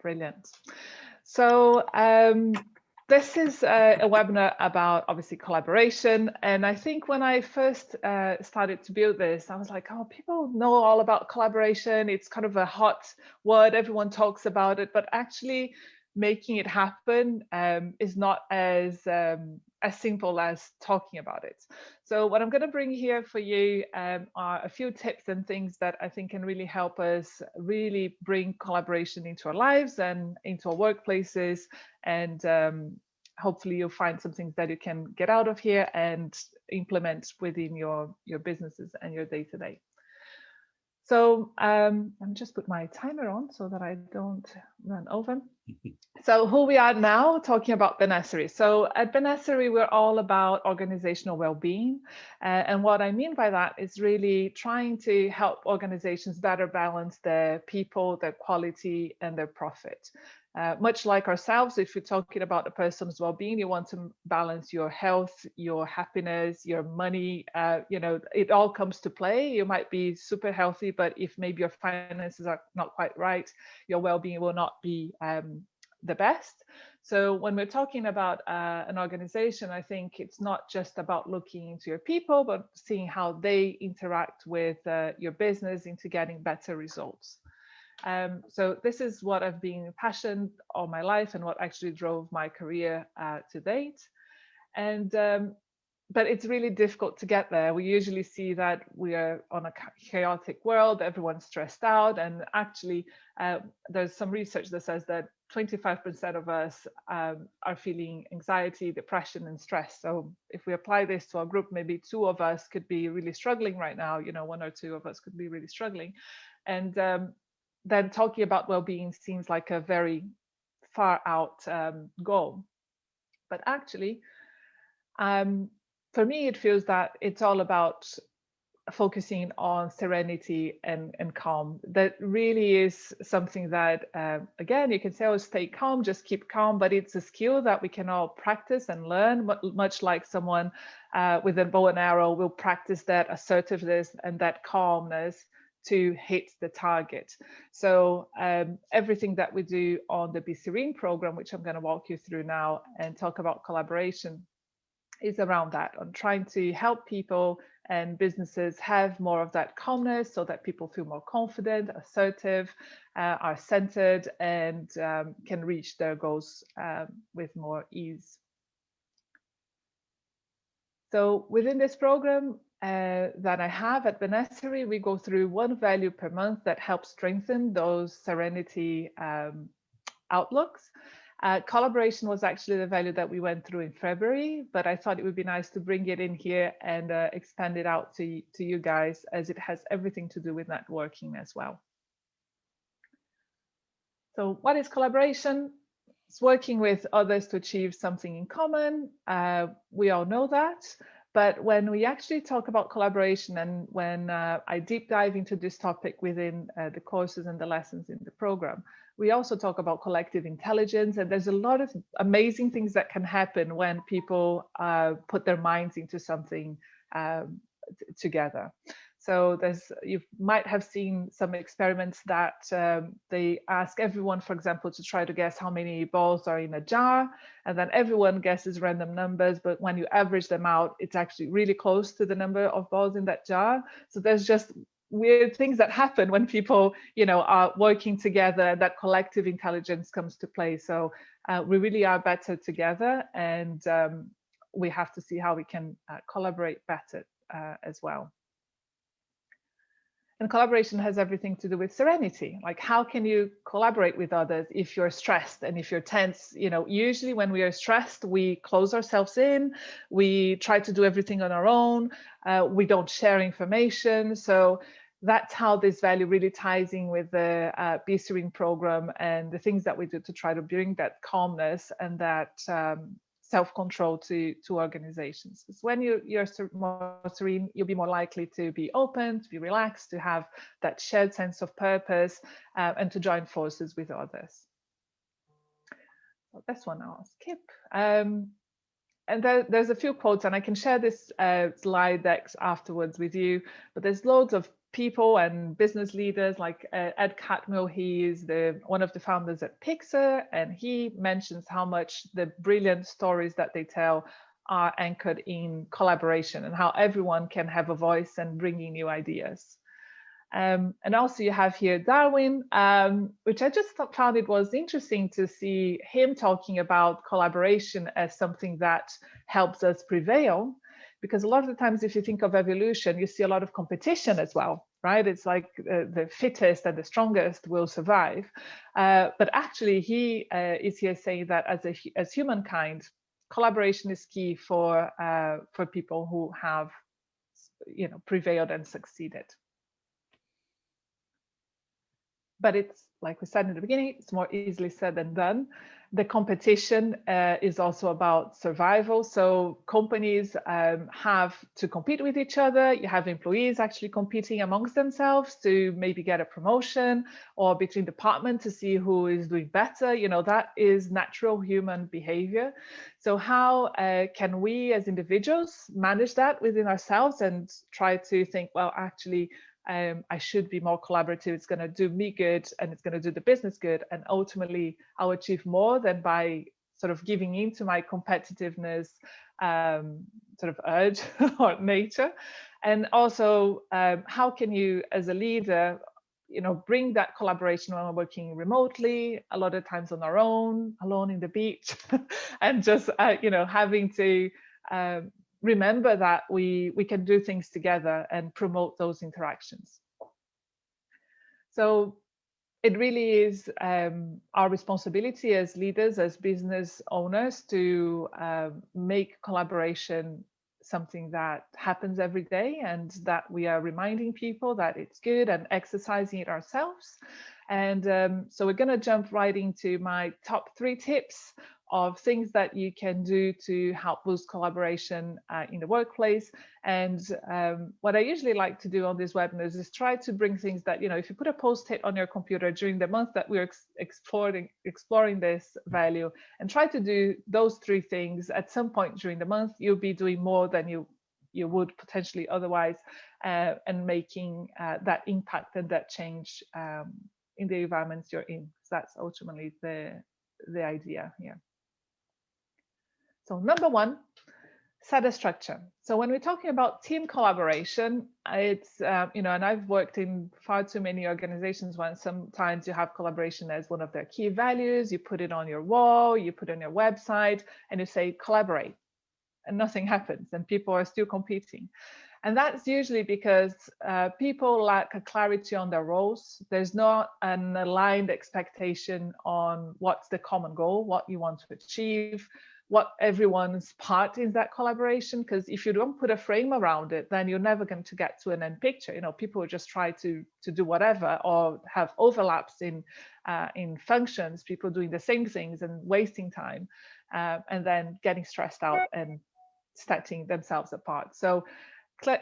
Brilliant. So this is a webinar about obviously collaboration. And I think when I first started to build this, I was like, oh, people know all about collaboration. It's kind of a hot word. Everyone talks about it, but actually making it happen is not as simple as talking about it. So what I'm going to bring here for you are a few tips and things that I think can really help us really bring collaboration into our lives and into our workplaces. And hopefully you'll find some things that you can get out of here and implement within your businesses and your day-to-day. So I'm just put my timer on so that I don't run over. So who we are now, talking about Benessere. So at Benessere, we're all about organizational well-being. And what I mean by that is really trying to help organizations better balance their people, their quality, and their profit. Much like ourselves, if you're talking about a person's well-being, you want to balance your health, your happiness, your money, it all comes to play. You might be super healthy, but if maybe your finances are not quite right, your well-being will not be the best. So when we're talking about an organization, I think it's not just about looking into your people, but seeing how they interact with your business into getting better results. So this is what I've been passionate all my life and what actually drove my career to date. And but it's really difficult to get there. We usually see that we are on a chaotic world, everyone's stressed out, and actually there's some research that says that 25% of us are feeling anxiety, depression, and stress. So if we apply this to our group, maybe 2 of us could be really struggling right now, 1 or 2 of us could be really struggling. And then talking about well-being seems like a very far out goal. But actually, for me, it feels that it's all about focusing on serenity and calm. That really is something that, again, you can say, oh, stay calm, just keep calm, but it's a skill that we can all practice and learn, much like someone with a bow and arrow will practice that assertiveness and that calmness to hit the target. So everything that we do on the Be Serene program, which I'm going to walk you through now and talk about collaboration, is around that, on trying to help people and businesses have more of that calmness so that people feel more confident, assertive, are centered, and can reach their goals with more ease. So within this program that I have at Benessere, we go through 1 value per month that helps strengthen those serenity outlooks. Collaboration was actually the value that we went through in February, but I thought it would be nice to bring it in here and expand it out to you guys, as it has everything to do with networking as well. So what is collaboration? It's working with others to achieve something in common. We all know that. But when we actually talk about collaboration, and when I deep dive into this topic within the courses and the lessons in the program, we also talk about collective intelligence. And there's a lot of amazing things that can happen when people put their minds into something together. So you might have seen some experiments that they ask everyone, for example, to try to guess how many balls are in a jar, and then everyone guesses random numbers, but when you average them out, it's actually really close to the number of balls in that jar. So there's just weird things that happen when people, are working together, and that collective intelligence comes to play. So we really are better together, and we have to see how we can collaborate better as well. And collaboration has everything to do with serenity. Like, how can you collaborate with others if you're stressed and if you're tense? Usually when we are stressed, we close ourselves in, we try to do everything on our own, we don't share information. So that's how this value really ties in with the Be Serene program and the things that we do to try to bring that calmness and that self-control to organizations. Because when you're more serene, you'll be more likely to be open, to be relaxed, to have that shared sense of purpose, and to join forces with others. So this one I'll skip. And there's a few quotes, and I can share this slide decks afterwards with you, but there's loads of people and business leaders like Ed Catmull. He is one of the founders at Pixar, and he mentions how much the brilliant stories that they tell are anchored in collaboration and how everyone can have a voice and bring in new ideas. And also you have here Darwin, which I just found it was interesting to see him talking about collaboration as something that helps us prevail. Because a lot of the times, if you think of evolution, you see a lot of competition as well, right? It's like the fittest and the strongest will survive. But actually, he is here saying that as humankind, collaboration is key for people who have, prevailed and succeeded. But it's, like we said in the beginning, it's more easily said than done. The competition is also about survival. So companies have to compete with each other. You have employees actually competing amongst themselves to maybe get a promotion, or between departments to see who is doing better. That is natural human behavior. So how can we as individuals manage that within ourselves and try to think, well, actually, I should be more collaborative. It's going to do me good and it's going to do the business good. And ultimately, I'll achieve more than by sort of giving into my competitiveness sort of urge or nature. And also, how can you, as a leader, bring that collaboration when we're working remotely, a lot of times on our own, alone in the beach, and just, having to remember that we can do things together and promote those interactions. So it really is our responsibility as leaders, as business owners, to make collaboration something that happens every day, and that we are reminding people that it's good and exercising it ourselves. And so we're going to jump right into my top 3 tips of things that you can do to help boost collaboration in the workplace. And what I usually like to do on these webinars is try to bring things that, if you put a post-it on your computer during the month that we're exploring this value, and try to do those 3 things at some point during the month, you'll be doing more than you would potentially otherwise, and making that impact and that change in the environments you're in. So that's ultimately the idea here. So number 1, set a structure. So when we're talking about team collaboration, it's, and I've worked in far too many organizations when sometimes you have collaboration as one of their key values, you put it on your wall, you put it on your website, and you say collaborate, and nothing happens, and people are still competing. And that's usually because people lack a clarity on their roles. There's not an aligned expectation on what's the common goal, what you want to achieve, what everyone's part in that collaboration. Because if you don't put a frame around it, then you're never going to get to an end picture. People just try to do whatever, or have overlaps in functions, people doing the same things and wasting time, and then getting stressed out and setting themselves apart. So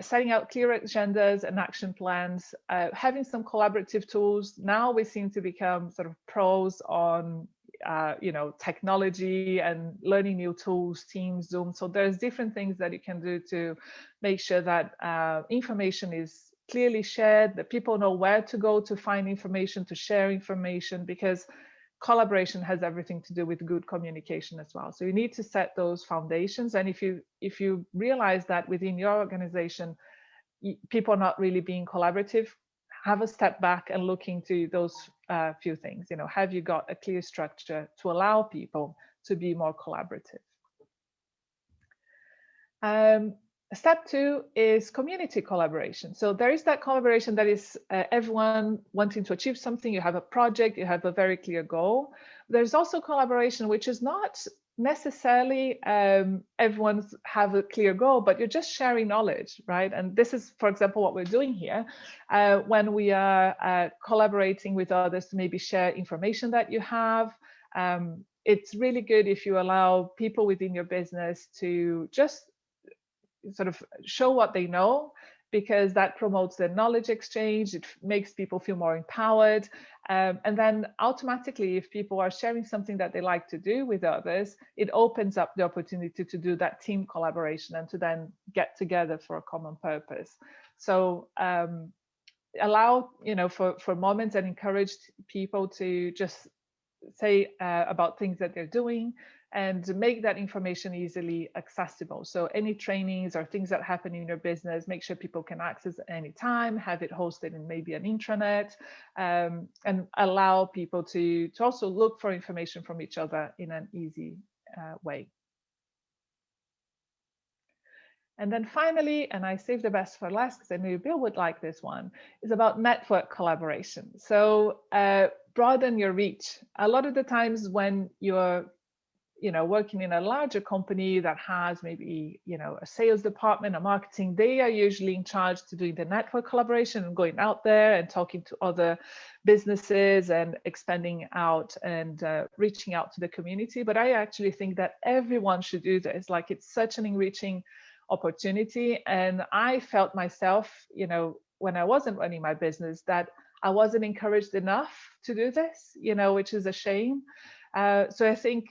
setting out clear agendas and action plans, having some collaborative tools. Now we seem to become sort of pros on technology and learning new tools, Teams, Zoom. So there's different things that you can do to make sure that information is clearly shared, that people know where to go to find information, to share information, because collaboration has everything to do with good communication as well. So you need to set those foundations. And if you realize that within your organization, people are not really being collaborative, have a step back and look into those few things. Have you got a clear structure to allow people to be more collaborative? Step 2 is community collaboration. So there is that collaboration that is everyone wanting to achieve something. You have a project, you have a very clear goal. There's also collaboration, which is not necessarily everyone's have a clear goal, but you're just sharing knowledge, right? And this is, for example, what we're doing here when we are collaborating with others to maybe share information that you have. It's really good if you allow people within your business to just sort of show what they know, because that promotes the knowledge exchange. It makes people feel more empowered. And then automatically, if people are sharing something that they like to do with others, it opens up the opportunity to do that team collaboration and to then get together for a common purpose. So allow, for moments, and encourage people to just say about things that they're doing, and make that information easily accessible. So any trainings or things that happen in your business, make sure people can access at any time, have it hosted in maybe an intranet, and allow people to also look for information from each other in an easy way. And then finally, and I saved the best for last because I knew Bill would like this one, is about network collaboration. So broaden your reach. A lot of the times when you're working in a larger company that has maybe, a sales department, a marketing, they are usually in charge to doing the network collaboration and going out there and talking to other businesses and expanding out and reaching out to the community. But I actually think that everyone should do this. Like, it's such an enriching opportunity. And I felt myself, when I wasn't running my business, that I wasn't encouraged enough to do this, which is a shame. So I think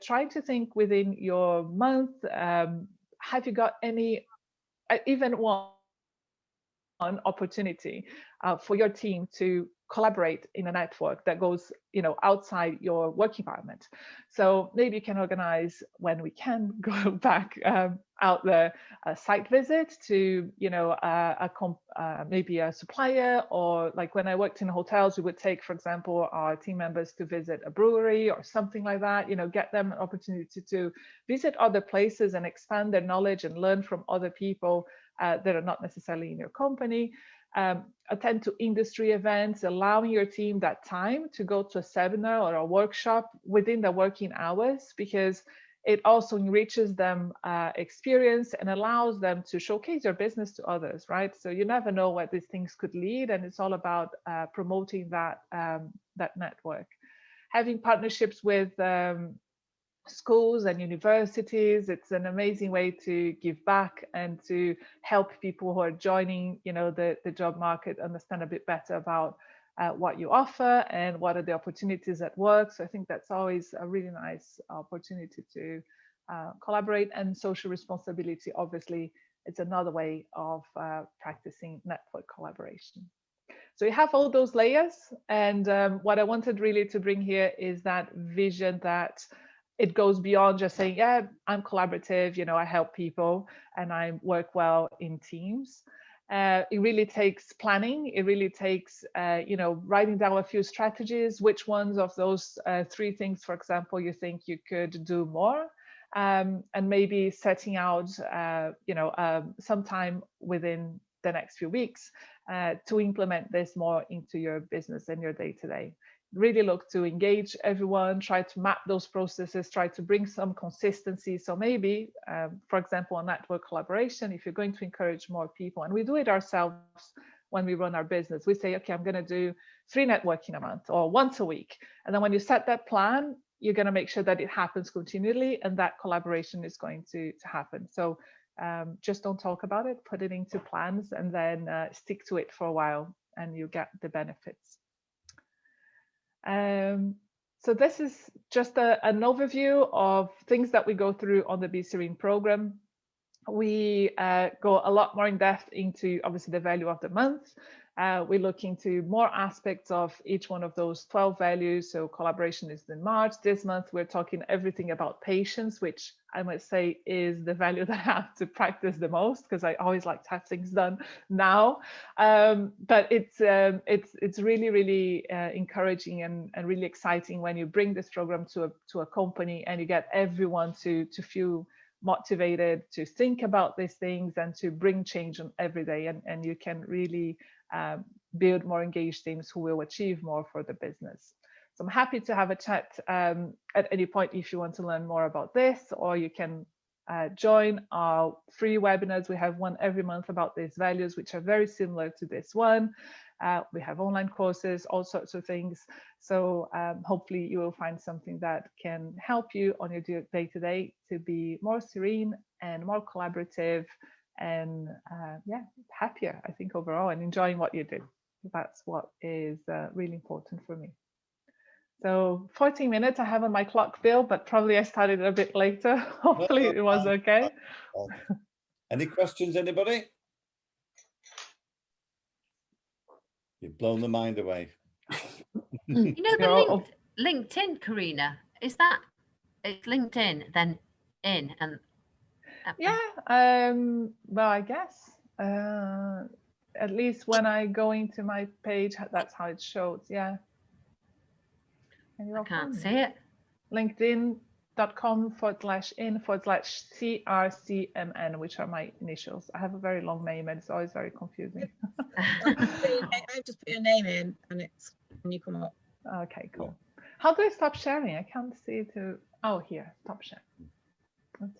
trying to think within your month, have you got any, even one opportunity for your team to collaborate in a network that goes, outside your work environment? So maybe you can organize, when we can go back out there, a site visit to, maybe a supplier, or like when I worked in hotels, we would take, for example, our team members to visit a brewery or something like that. Get them an opportunity to visit other places and expand their knowledge and learn from other people that are not necessarily in your company. Attend to industry events, allowing your team that time to go to a seminar or a workshop within the working hours, because it also enriches them experience and allows them to showcase your business to others, right? So you never know where these things could lead, and it's all about promoting that network. Having partnerships with schools and universities, it's an amazing way to give back and to help people who are joining, the job market, understand a bit better about what you offer and what are the opportunities at work. So I think that's always a really nice opportunity to collaborate. And social responsibility, obviously, it's another way of practicing network collaboration. So you have all those layers, and what I wanted really to bring here is that vision that it goes beyond just saying, yeah, I'm collaborative, I help people and I work well in teams. It really takes planning. It really takes, writing down a few strategies. Which ones of those 3 things, for example, you think you could do more? And maybe setting out, some time within the next few weeks to implement this more into your business and your day-to-day. Really look to engage everyone, try to map those processes, try to bring some consistency. So maybe, for example, on network collaboration, if you're going to encourage more people, and we do it ourselves when we run our business, we say, okay, I'm going to do 3 networking a month or once a week. And then when you set that plan, you're going to make sure that it happens continually and that collaboration is going to happen. So just don't talk about it, put it into plans, and then stick to it for a while and you get the benefits. So this is just an overview of things that we go through on the Be Serene program. We go a lot more in depth into, obviously, the value of the month. We look into more aspects of each one of those 12 values. So collaboration is in March. This month, we're talking everything about patience, which I must say is the value that I have to practice the most, because I always like to have things done now. But it's really, really encouraging and really exciting when you bring this program to a company and you get everyone to feel motivated to think about these things and to bring change on every day, and you can really build more engaged teams who will achieve more for the business. So I'm happy to have a chat at any point if you want to learn more about this, or you can join our free webinars. We have one every month about these values, which are very similar to this one. We have online courses, all sorts of things. So hopefully you will find something that can help you on your day-to-day to be more serene and more collaborative and happier, I think, overall, and enjoying what you do. That's what is really important for me. So 14 minutes I have on my clock, Bill, but probably I started a bit later. Hopefully it was okay. Any questions, anybody? You've blown the mind away. You know You're the LinkedIn, Karina, is that it's LinkedIn then in and yeah, well, I guess at least when I go into my page, that's how it shows. Yeah. Can you I all can't find me? see it. linkedin.com/in/CRCMN, which are my initials. I have a very long name and it's always very confusing. I've just put your name in and you come up. Okay, cool. How do I stop sharing? I can't see to. Oh, here, stop sharing.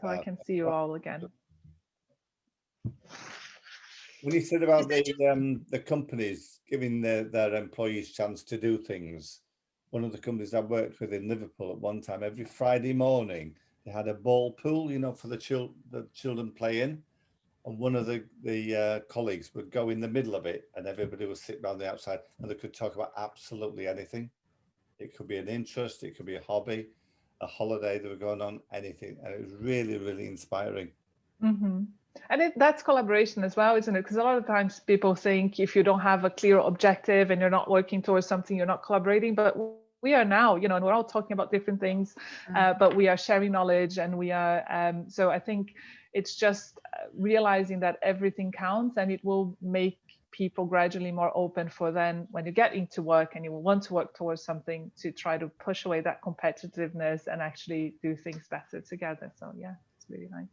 So I can see you all again. When you said about the companies giving their employees chance to do things, one of the companies I worked with in Liverpool at one time, every Friday morning they had a ball pool, you know, for the children play in, and one of the colleagues would go in the middle of it, and everybody would sit around the outside, and they could talk about absolutely anything. It could be an interest, it could be a hobby, a holiday they were going on, anything, and it was really, really inspiring. Mm-hmm. And that's collaboration as well, isn't it? Because a lot of times people think if you don't have a clear objective and you're not working towards something, you're not collaborating. But we are now, you know, and we're all talking about different things, but we are sharing knowledge, and we are. So I think it's just realizing that everything counts, and it will make people gradually more open for then when you get into work and you will want to work towards something, to try to push away that competitiveness and actually do things better together. So yeah, it's really nice.